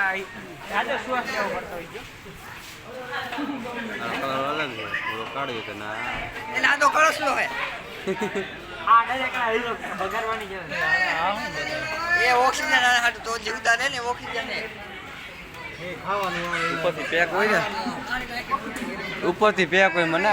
આજે શ્વાસ લેવો પડતો હોય છે અલગ છે પૂરો કાઢ્યો કે ના એટલે આ તો કળસલો હે આ ડાયરેક્ટ આ હીરો બગાડવાની છે એ ઓક્સિજન આના હાટુ તો જીવતા રહે ને ઓક્સિજન ને ઉપરથી પેક હોય ને ઉપરથી પેક હોય મને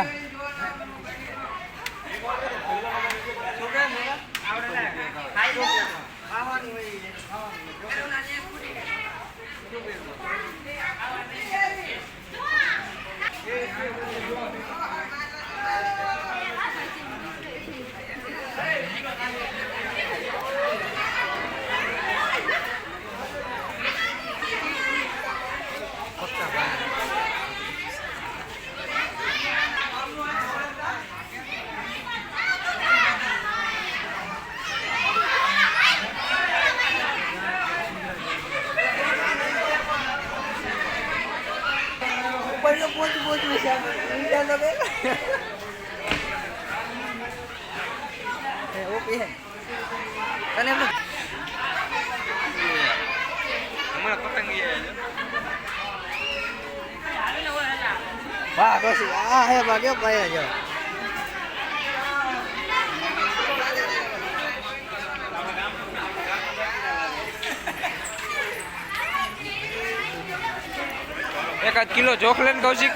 પડ્યો પોતું છે ઊંડા તો બે ઓપી હે તને હમણાં પતંગ વાહ પછી આ હે ભાગ્યો ભાઈ જો એકાદ કિલો ચોકલેટ કૌશિક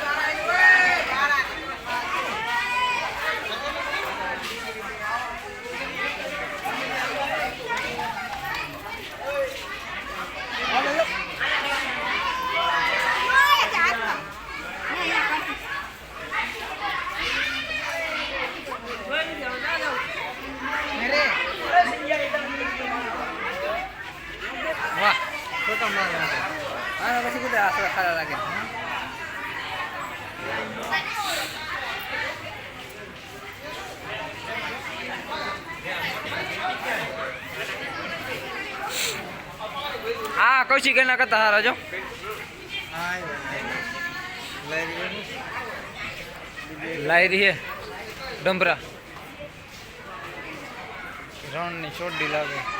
વાહ છોટા માલ આના પછી કીધા આસરા ખારા લાગે હા કૌશિક એના કરતા હારા જો લાયરી હે ડમરા રણની ચોડી લાગે